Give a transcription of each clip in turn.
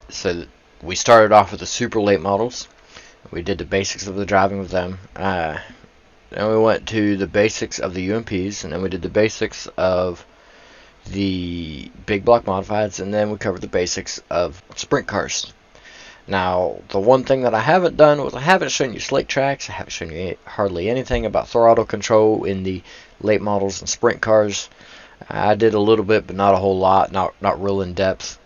So we started off with the super late models. We did the basics of the driving with them. Then we went to the basics of the UMPs, and then we did the basics of the big block modifieds, and then we covered the basics of sprint cars. Now, the one thing that I haven't done was I haven't shown you slick tracks. I haven't shown you hardly anything about throttle control in the late models and sprint cars. I did a little bit, but not a whole lot. Not real in depth.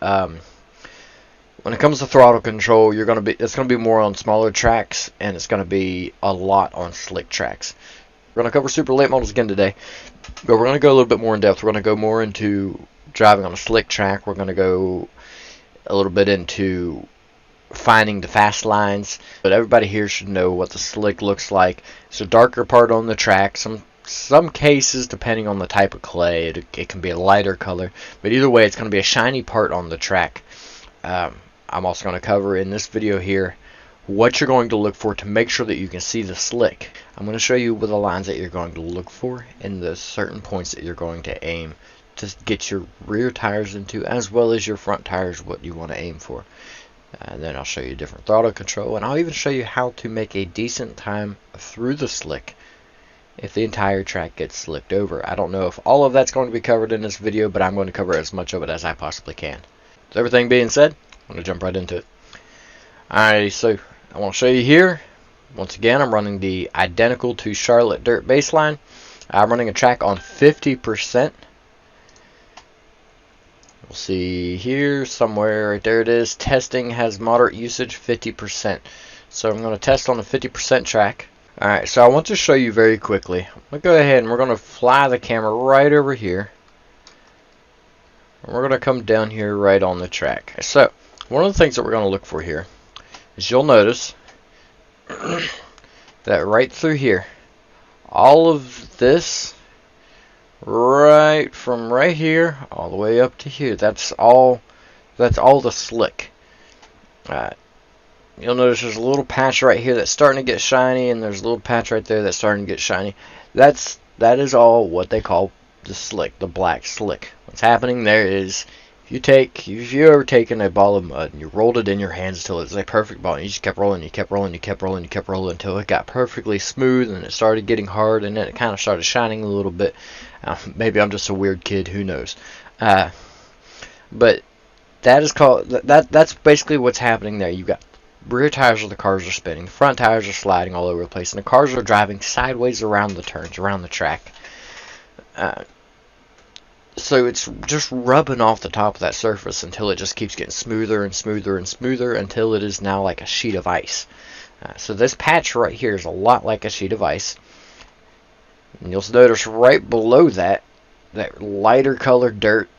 When it comes to throttle control, it's gonna be more on smaller tracks, and it's gonna be a lot on slick tracks. We're gonna cover super late models again today, but we're gonna go a little bit more in depth. We're gonna go more into driving on a slick track. We're gonna go a little bit into finding the fast lines, but everybody here should know what the slick looks like. It's a darker part on the track. Some cases, depending on the type of clay, it can be a lighter color, but either way, it's going to be a shiny part on the track. I'm also going to cover in this video here what you're going to look for to make sure that you can see the slick. I'm going to show you the lines that you're going to look for and the certain points that you're going to aim to get your rear tires into, as well as your front tires, what you want to aim for. And then I'll show you different throttle control, and I'll even show you how to make a decent time through the slick if the entire track gets slicked over. I don't know if all of that's going to be covered in this video, but I'm going to cover as much of it as I possibly can. So everything being said, I'm going to jump right into it. Alright, so I want to show you here. Once again, I'm running the identical to Charlotte dirt baseline. I'm running a track on 50%. We'll see here somewhere, right there it is. Testing has moderate usage, 50%. So I'm going to test on a 50% track. Alright, so I want to show you very quickly. I'm going to go ahead and we're going to fly the camera right over here. And we're going to come down here right on the track. So, one of the things that we're going to look for here is you'll notice that right through here, all of this, right from right here all the way up to here, that's all the slick. You'll notice there's a little patch right here that's starting to get shiny, and there's a little patch right there that's starting to get shiny. That is all what they call the slick, the black slick. What's happening there is if you ever taken a ball of mud and you rolled it in your hands until it's a perfect ball, and you just kept rolling, you kept rolling, you kept rolling, you kept rolling until it got perfectly smooth, and it started getting hard, and then it kind of started shining a little bit. Maybe I'm just a weird kid, who knows? But that is called that's basically what's happening there. You got rear tires of the cars are spinning, the front tires are sliding all over the place, and the cars are driving sideways around the turns, around the track. So it's just rubbing off the top of that surface until it just keeps getting smoother and smoother and smoother until it is now like a sheet of ice. So this patch right here is a lot like a sheet of ice. And you'll notice right below that lighter colored dirt,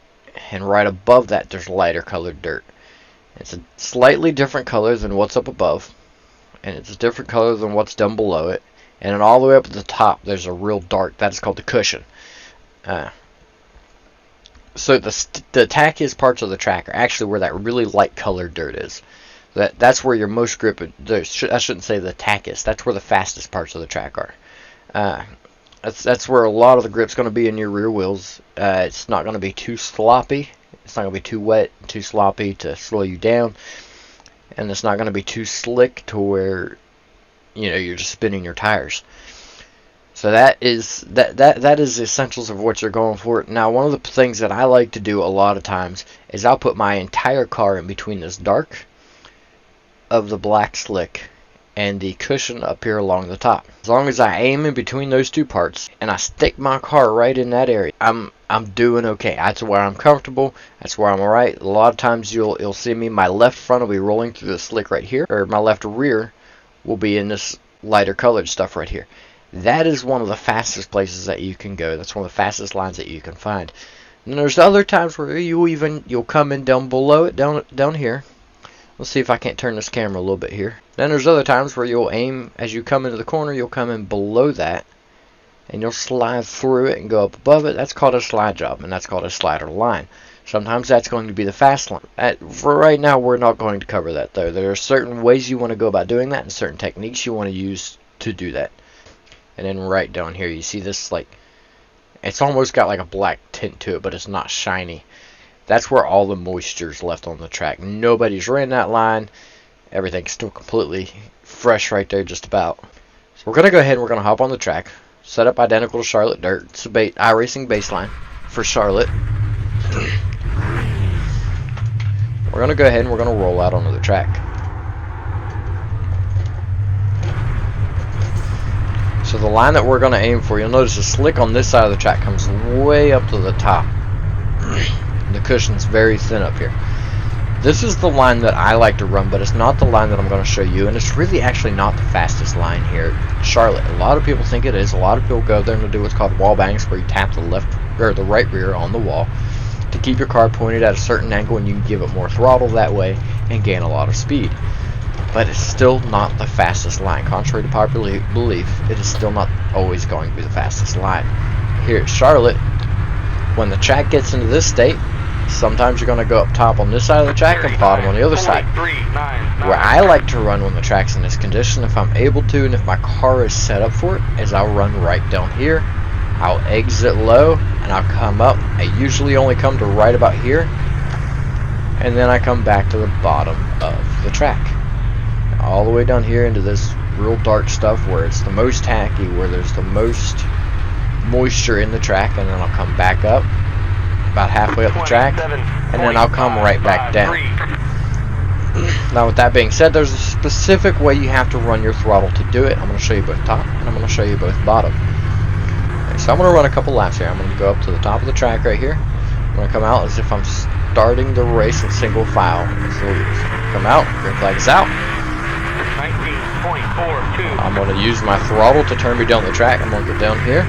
and right above that there's lighter colored dirt. It's a slightly different color than what's up above, and it's a different color than what's down below it. And then all the way up at the top there's a real dark, that's called the cushion. So the tackiest parts of the track are actually where that really light colored dirt is. That's where your most grip. I shouldn't say the tackiest. That's where the fastest parts of the track are. That's where a lot of the grip's going to be in your rear wheels. It's not going to be too sloppy. It's not going to be too wet, too sloppy to slow you down, and it's not going to be too slick to where you're just spinning your tires. So that is the essentials of what you're going for. Now, one of the things that I like to do a lot of times is I'll put my entire car in between this dark of the black slick and the cushion up here along the top. As long as I aim in between those two parts and I stick my car right in that area, I'm doing okay. That's where I'm comfortable. That's where I'm alright. A lot of times you'll see me, my left front will be rolling through the slick right here, or my left rear will be in this lighter colored stuff right here. That is one of the fastest places that you can go. That's one of the fastest lines that you can find. And there's other times where you'll come in down below it, down here. Let's see if I can't turn this camera a little bit here. Then there's other times where you'll aim as you come into the corner. You'll come in below that, and you'll slide through it and go up above it. That's called a slide job, and that's called a slider line. Sometimes that's going to be the fast line. For right now, we're not going to cover that though. There are certain ways you want to go about doing that, and certain techniques you want to use to do that. And then right down here, you see this, like, it's almost got like a black tint to it, but it's not shiny. that's where all the moisture is left on the track. Nobody's ran that line. Everything's still completely fresh right there, just about. So we're going to go ahead and we're going to hop on the track. Set up identical to Charlotte Dirt. It's a iRacing baseline for Charlotte. We're going to go ahead and we're going to roll out onto the track. So the line that we're going to aim for, you'll notice the slick on this side of the track comes way up to the top. The cushion's very thin up here. This is the line that I like to run, but it's not the line that I'm going to show you, and it's really actually not the fastest line here at Charlotte. A lot of people think it is. A lot of people go there and do what's called wall bangs, where you tap the left or the right rear on the wall to keep your car pointed at a certain angle, and you can give it more throttle that way and gain a lot of speed. But it's still not the fastest line. Contrary to popular belief, it is still not always going to be the fastest line. Here at Charlotte, when the track gets into this state, sometimes you're going to go up top on this side of the track and bottom on the other side. Where I like to run when the track's in this condition, if I'm able to and if my car is set up for it, is I'll run right down here. I'll exit low and I'll come up. I usually only come to right about here, and then I come back to the bottom of the track. All the way down here into this real dark stuff where it's the most tacky, where there's the most moisture in the track, and then I'll come back up about halfway up the track, and then I'll come right back down. Now with that being said, there's a specific way you have to run your throttle to do it. I'm going to show you both top and I'm going to show you both bottom. Okay, so I'm going to run a couple laps here. I'm going to go up to the top of the track right here. I'm going to come out as if I'm starting the race in single file. So come out, green flag is out. I'm going to use my throttle to turn me down the track. I'm going to get down here,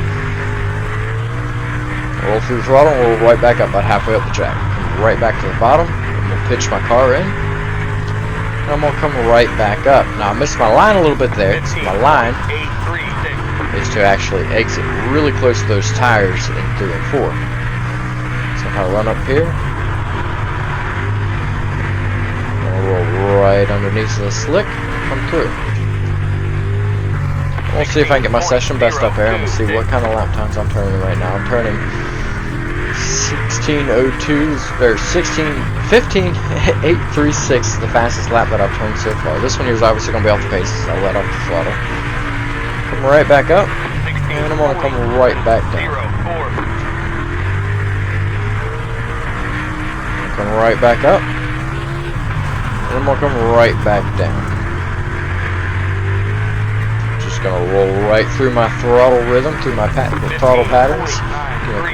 roll through the throttle, and roll right back up about halfway up the track. Come right back to the bottom. I'm going to pitch my car in, and I'm going to come right back up. Now I missed my line a little bit there. So my line is to actually exit really close to those tires in 3 and 4. So if I run up here, I'm going to roll right underneath the slick and come through. We'll see if I can get my session best up there, and we'll see what kind of lap times I'm turning right now. I'm turning 16:02 or 15:836, the fastest lap that I've turned so far. This one here is obviously going to be off the pace. I'll let off the throttle. Come right back up, and I'm going to come right back down. Come right back up, and I'm going to come right back down. Going to roll right through my throttle rhythm, through my throttle patterns.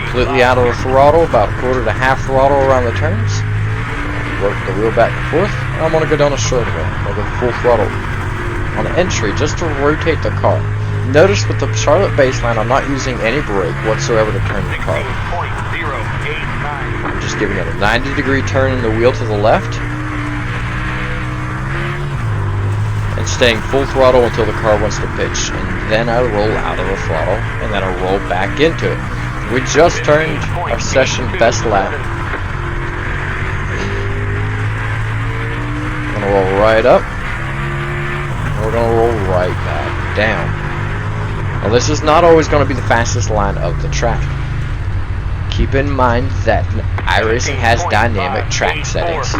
Completely out of the throttle, about a quarter to half throttle around the turns. Work the wheel back and forth. And I'm going to go down a short way. I'll go full throttle on entry just to rotate the car. Notice with the Charlotte baseline, I'm not using any brake whatsoever to turn the car. I'm just giving it a 90-degree turn in the wheel to the left, and staying full throttle until the car wants to pitch, and then I roll out of the throttle, and then I roll back into it. We just turned our session best lap. We're going to roll right up, and we're going to roll right back down. Now this is not always going to be the fastest line of the track. Keep in mind that iRacing has dynamic track settings.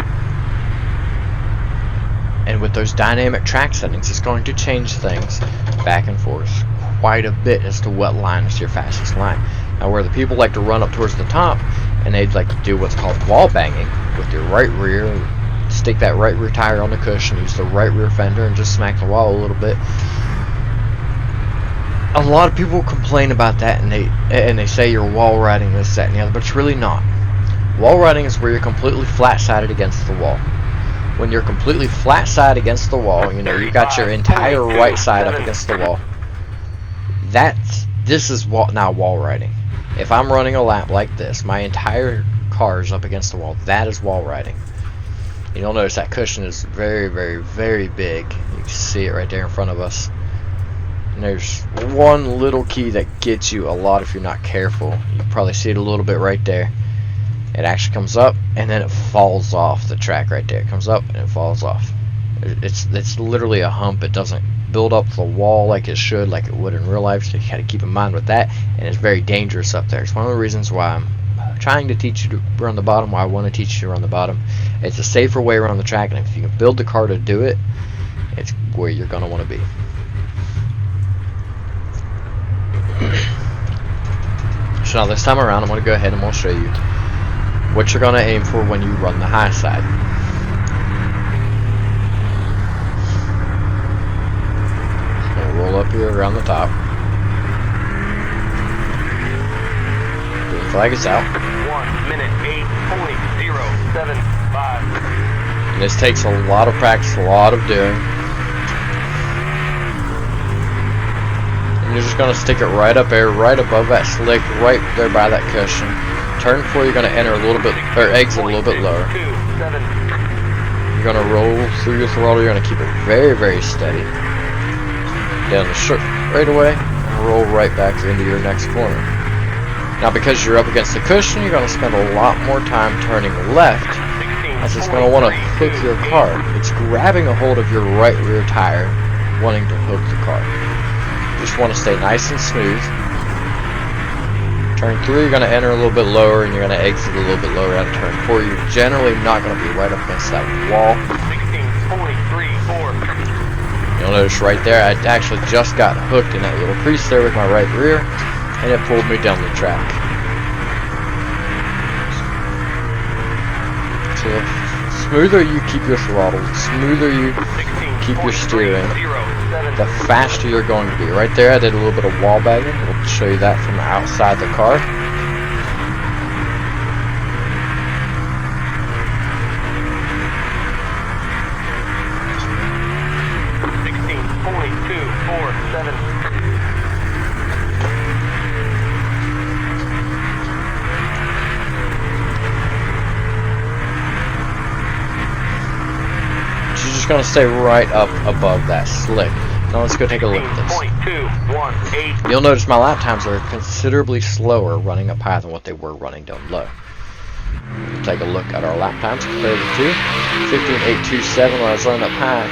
And with those dynamic track settings, it's going to change things back and forth quite a bit as to what line is your fastest line. Now where the people like to run up towards the top, and they'd like to do what's called wall banging with your right rear, stick that right rear tire on the cushion, use the right rear fender, and just smack the wall a little bit. A lot of people complain about that, and they say you're wall riding this, that, and the other, but it's really not. Wall riding is where you're completely flat-sided against the wall. When you're completely flat side against the wall, you know, you got your entire right side up against the wall. This is now wall riding. If I'm running a lap like this, my entire car is up against the wall. That is wall riding. You'll notice that cushion is very, very, very big. You can see it right there in front of us. And there's one little key that gets you a lot if you're not careful. You can probably see it a little bit right there. It actually comes up and then it falls off the track right there. It comes up and it falls off. It's literally a hump. It doesn't build up the wall like it should, like it would in real life. So you got to keep in mind with that. And it's very dangerous up there. It's one of the reasons why I'm trying to teach you to run the bottom, why I want to teach you to run the bottom. It's a safer way around the track, and if you can build the car to do it, it's where you're going to want to be. So now this time around, I'm going to go ahead and I'm going to show you what you're going to aim for when you run the high side. So roll up here around the top. Green flag is out. 1 minute 8.075. And this takes a lot of practice, a lot of doing. And you're just going to stick it right up there, right above that slick, right there by that cushion. Turn 4, you're going to enter a little bit, or exit a little bit lower. You're going to roll through your throttle, you're going to keep it very, very steady. Down the straightaway, and roll right back into your next corner. Now because you're up against the cushion, you're going to spend a lot more time turning left, as it's going to want to hook your car. It's grabbing a hold of your right rear tire, wanting to hook the car. You just want to stay nice and smooth. Turn 3, you're going to enter a little bit lower, and you're going to exit a little bit lower out of turn 4. You're generally not going to be right up against that wall. 16.34. You'll notice right there, I actually just got hooked in that little crease there with my right rear, and it pulled me down the track. So the smoother you keep your throttle, the smoother you keep your steering, the faster you're going to be. Right there I did a little bit of wall bagging. We'll show you that from outside the car. You're just going to stay right up above that slick. Now let's go take a look at this. You'll notice my lap times are considerably slower running up high than what they were running down low. We'll take a look at our lap times compared to 15.827 when I was running up high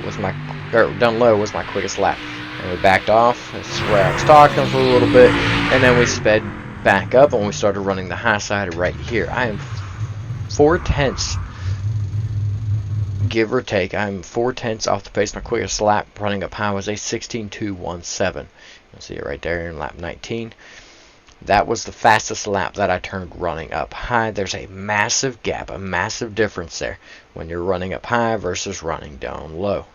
was my, or down low was my quickest lap. And we backed off. This is where I was talking for a little bit, and then we sped back up and we started running the high side right here. I am 4/10, give or take. I'm 4/10 off the pace. My quickest lap running up high was a 16.217. You'll see it right there in lap 19. That was the fastest lap that I turned running up high. There's a massive gap, a massive difference there when you're running up high versus running down low.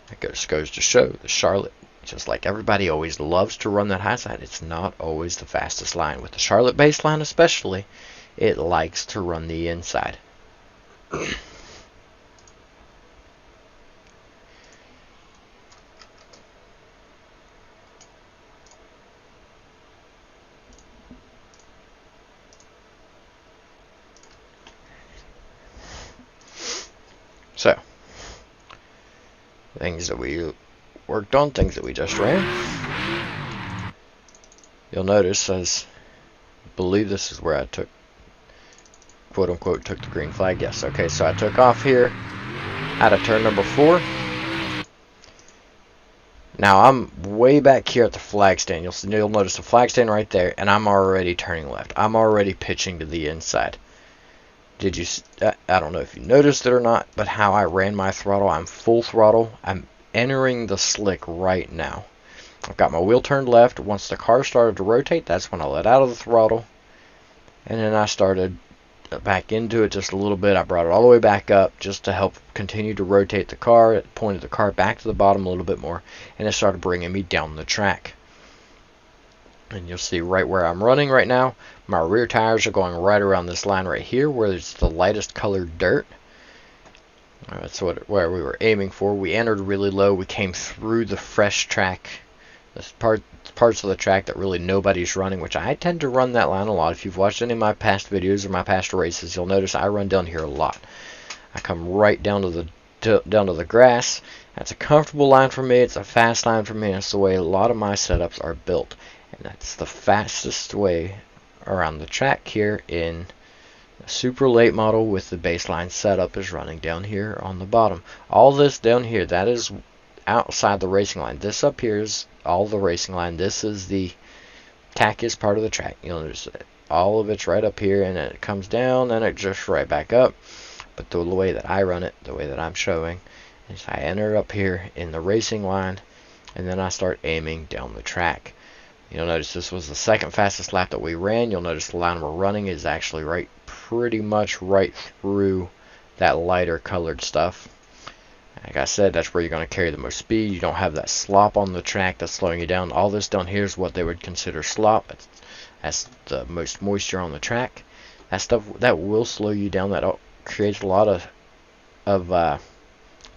That just goes to show the Charlotte, just like everybody always loves to run that high side, it's not always the fastest line. With the Charlotte baseline especially, it likes to run the inside. So, things that we worked on, things that we just ran. You'll notice, as I believe this is where I took, quote unquote, took the green flag. Yes, okay, so I took off here out of turn number 4. Now I'm way back here at the flag stand. You'll notice the flag stand right there, and I'm already turning left. I'm already pitching to the inside. Did you? I don't know if you noticed it or not, but how I ran my throttle, I'm full throttle. I'm entering the slick right now. I've got my wheel turned left. Once the car started to rotate, that's when I let out of the throttle. And then I started back into it just a little bit. I brought it all the way back up just to help continue to rotate the car. It pointed the car back to the bottom a little bit more, and it started bringing me down the track. And you'll see right where I'm running right now, my rear tires are going right around this line right here where it's the lightest colored dirt. That's where we were aiming for. We entered really low. We came through the fresh track. This parts of the track that really nobody's running, which I tend to run that line a lot. If you've watched any of my past videos or my past races, you'll notice I run down here a lot. I come right down to the grass. That's a comfortable line for me. It's a fast line for me. That's the way a lot of my setups are built. And that's the fastest way around the track here in a super late model with the baseline setup is running down here on the bottom. All this down here, that is outside the racing line. This up here is all the racing line. This is the tackiest part of the track. You'll notice that all of it's right up here, and then it comes down, and it just right back up. But the way that I run it, the way that I'm showing, is I enter up here in the racing line, and then I start aiming down the track. You'll notice this was the second fastest lap that we ran. You'll notice the line we're running is actually pretty much right through that lighter colored stuff. Like I said, that's where you're going to carry the most speed. You don't have that slop on the track that's slowing you down. All this down here is what they would consider slop. That's the most moisture on the track. That stuff that will slow you down. That creates a lot of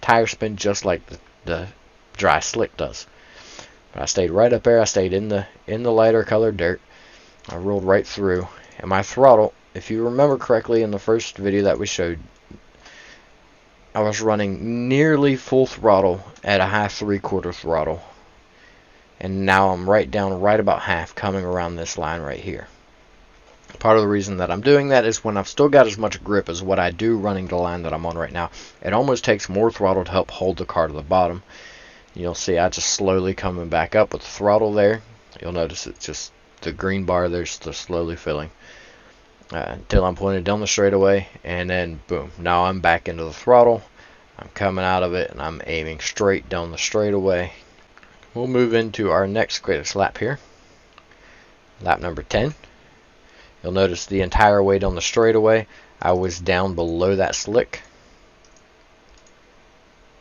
tire spin, just like the dry slick does. But I stayed right up there. I stayed in the lighter colored dirt. I rolled right through, and my throttle, if you remember correctly in the first video that we showed, I was running nearly full throttle at a high 3/4 throttle, and now I'm right down right about half, coming around this line right here. Part of the reason that I'm doing that is when I've still got as much grip as what I do running the line that I'm on right now, it almost takes more throttle to help hold the car to the bottom. You'll see I just slowly coming back up with the throttle there. You'll notice it's just the green bar there's just slowly filling until I'm pointed down the straightaway, and then boom, now I'm back into the throttle. I'm coming out of it, and I'm aiming straight down the straightaway. We'll move into our next greatest lap here, lap number 10. You'll notice the entire way down the straightaway I was down below that slick.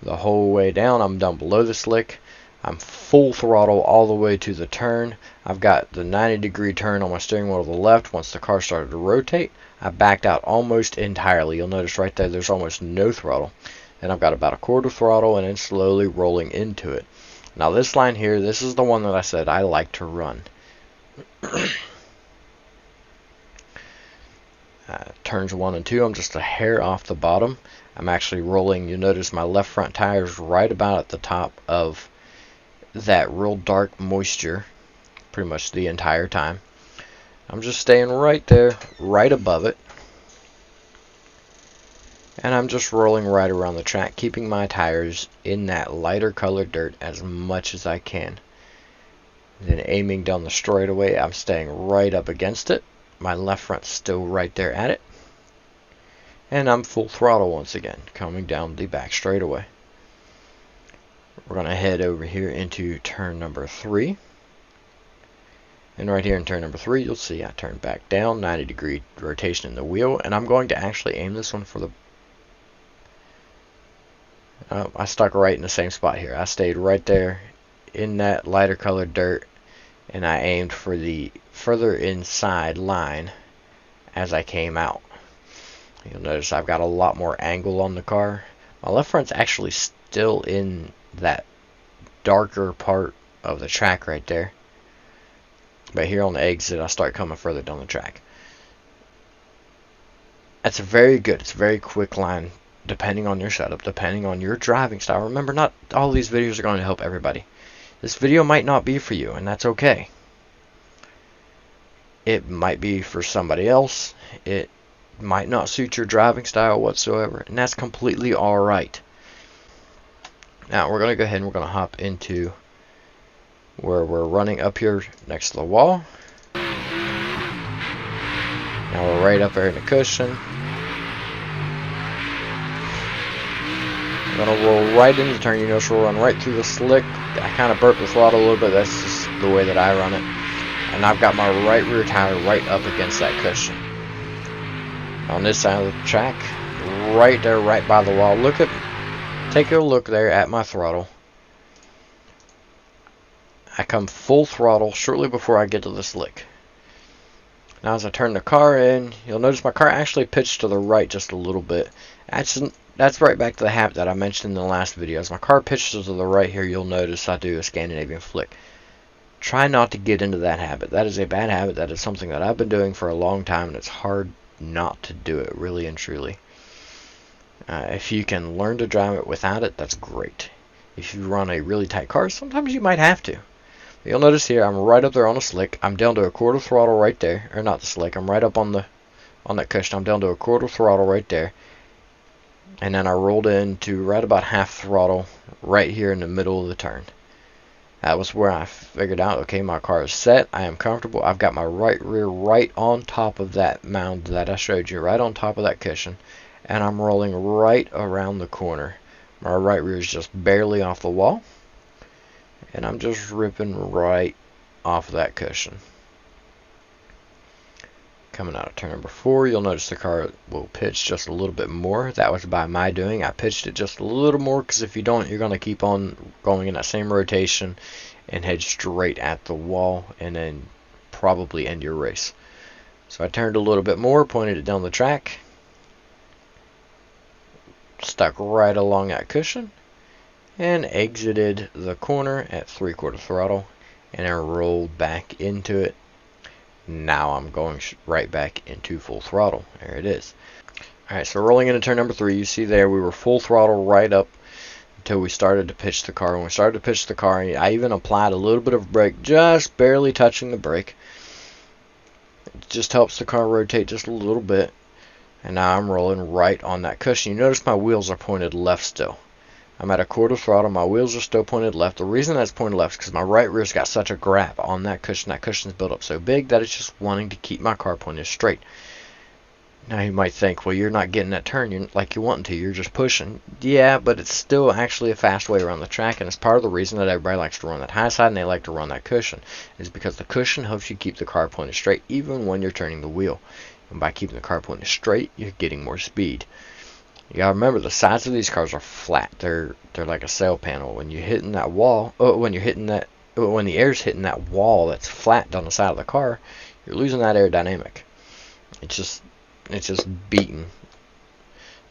The whole way down I'm down below the slick. I'm full throttle all the way to the turn. I've got the 90-degree turn on my steering wheel to the left. Once the car started to rotate, I backed out almost entirely. You'll notice right there there's almost no throttle. Then I've got about a quarter throttle, and then slowly rolling into it. Now this line here, this is the one that I said I like to run. Turns 1 and 2, I'm just a hair off the bottom. I'm actually rolling. You notice my left front tire is right about at the top of that real dark moisture pretty much the entire time. I'm just staying right there, right above it, and I'm just rolling right around the track, keeping my tires in that lighter colored dirt as much as I can. Then aiming down the straightaway, I'm staying right up against it. My left front's still right there at it, and I'm full throttle once again, coming down the back straightaway. We're going to head over here into turn number 3. And right here in turn number 3, you'll see I turn back down, 90-degree rotation in the wheel, and I'm going to actually aim this one for the... I stuck right in the same spot here. I stayed right there in that lighter colored dirt, and I aimed for the further inside line as I came out. You'll notice I've got a lot more angle on the car. My left front's actually still in that darker part of the track right there. But here on the exit, I start coming further down the track. That's very good. It's a very quick line, depending on your setup, depending on your driving style. Remember, not all these videos are going to help everybody. This video might not be for you, and that's okay. It might be for somebody else. It might not suit your driving style whatsoever, and that's completely alright. Now, we're going to go ahead and we're going to hop into where we're running up here next to the wall. Now we're right up there in the cushion. We're going to roll right into the turn. You notice we'll run right through the slick. I kind of burped the throttle a little bit. That's just the way that I run it. And I've got my right rear tire right up against that cushion. On this side of the track, right there, right by the wall. Take a look there at my throttle. I come full throttle shortly before I get to the slick. Now as I turn the car in, you'll notice my car actually pitched to the right just a little bit. That's right back to the habit that I mentioned in the last video. As my car pitches to the right here, you'll notice I do a Scandinavian flick. Try not to get into that habit. That is a bad habit. That is something that I've been doing for a long time, and it's hard not to do it, really and truly. If you can learn to drive it without it, that's great. If you run a really tight car, sometimes you might have to. But you'll notice here, I'm right up there on the slick. I'm down to a quarter throttle right there, or not the slick. I'm right up on that cushion. I'm down to a quarter throttle right there, and then I rolled into right about half throttle right here in the middle of the turn. That was where I figured out, okay, my car is set. I am comfortable. I've got my right rear right on top of that mound that I showed you, right on top of that cushion. And I'm rolling right around the corner. My right rear is just barely off the wall. And I'm just ripping right off of that cushion. Coming out of turn number 4, you'll notice the car will pitch just a little bit more. That was by my doing. I pitched it just a little more because if you don't, you're going to keep on going in that same rotation and head straight at the wall and then probably end your race. So I turned a little bit more, pointed it down the track, stuck right along that cushion, and exited the corner at 3/4 throttle, and then rolled back into it. Now I'm going right back into full throttle. There it is. Alright, so rolling into turn number 3, you see there we were full throttle right up until we started to pitch the car. When we started to pitch the car, I even applied a little bit of brake, just barely touching the brake. It just helps the car rotate just a little bit. And now I'm rolling right on that cushion. You notice my wheels are pointed left still. I'm at 1/4 throttle. My wheels are still pointed left. The reason that's pointed left is because my right rear's got such a grab on that cushion. That cushion's built up so big that it's just wanting to keep my car pointed straight. Now you might think, well, you're not getting that turn like you want to. You're just pushing. Yeah, but it's still actually a fast way around the track, and it's part of the reason that everybody likes to run that high side and they like to run that cushion, is because the cushion helps you keep the car pointed straight even when you're turning the wheel. And by keeping the car pointed straight, you're getting more speed. You gotta remember, the sides of these cars are flat. They're like a sail panel. When you're hitting that wall, when the air's hitting that wall that's flat down the side of the car, you're losing that aerodynamic. It's just beating.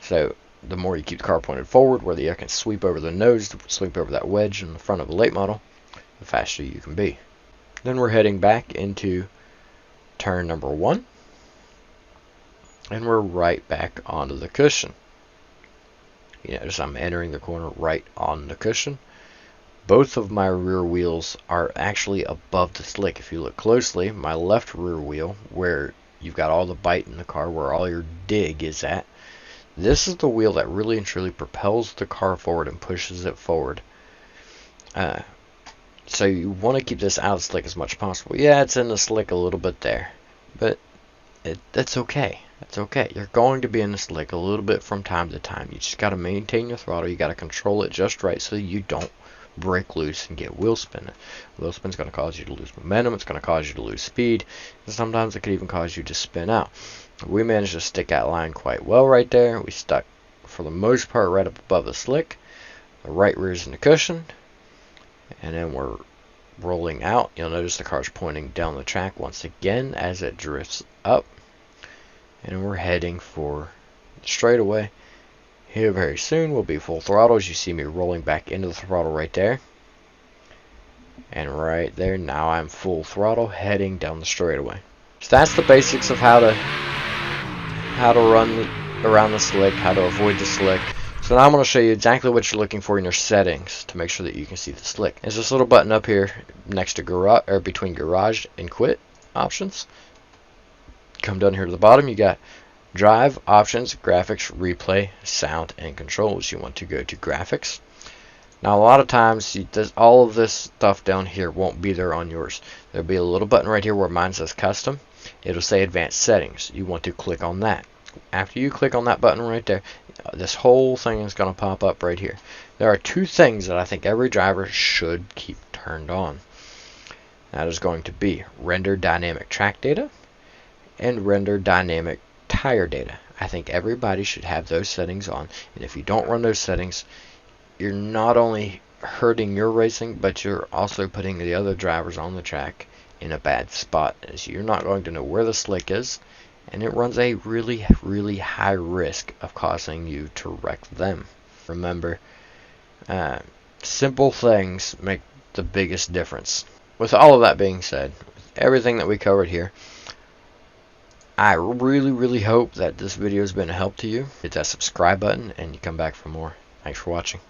So the more you keep the car pointed forward, where the air can sweep over the nose, sweep over that wedge in the front of the late model, the faster you can be. Then we're heading back into turn number 1, and we're right back onto the cushion. You notice I'm entering the corner right on the cushion. Both of my rear wheels are actually above the slick. If you look closely, my left rear wheel, where you've got all the bite in the car, where all your dig is at, this is the wheel that really and truly propels the car forward and pushes it forward. So you want to keep this out of the slick as much as possible. Yeah, it's in the slick a little bit there, but that's okay. That's okay. You're going to be in the slick a little bit from time to time. You just got to maintain your throttle. You got to control it just right so you don't break loose and get wheel spin. Wheel spin is going to cause you to lose momentum. It's going to cause you to lose speed. And sometimes it could even cause you to spin out. We managed to stick that line quite well right there. We stuck, for the most part, right up above the slick. The right rear's in the cushion. And then we're rolling out. You'll notice the car's pointing down the track once again as it drifts up. And we're heading for the straightaway. Here very soon will be full throttle, as you see me rolling back into the throttle right there. And right there, now I'm full throttle heading down the straightaway. So that's the basics of how to run around the slick, how to avoid the slick. So now I'm going to show you exactly what you're looking for in your settings to make sure that you can see the slick. There's this little button up here next to garage, or between garage and quit options. Come down here to the bottom, you got drive, options, graphics, replay, sound, and controls. You want to go to graphics. Now a lot of times all of this stuff down here won't be there on yours. There'll be a little button right here where mine says custom. It'll say advanced settings. You want to click on that. After you click on that button right there, this whole thing is going to pop up right here. There are 2 things that I think every driver should keep turned on. That is going to be render dynamic track data and render dynamic tire data. I think everybody should have those settings on, and if you don't run those settings, you're not only hurting your racing, but you're also putting the other drivers on the track in a bad spot, as you're not going to know where the slick is, and it runs a really, really high risk of causing you to wreck them. Remember, simple things make the biggest difference. With all of that being said, with everything that we covered here, I really, really hope that this video has been a help to you. Hit that subscribe button and you come back for more. Thanks for watching.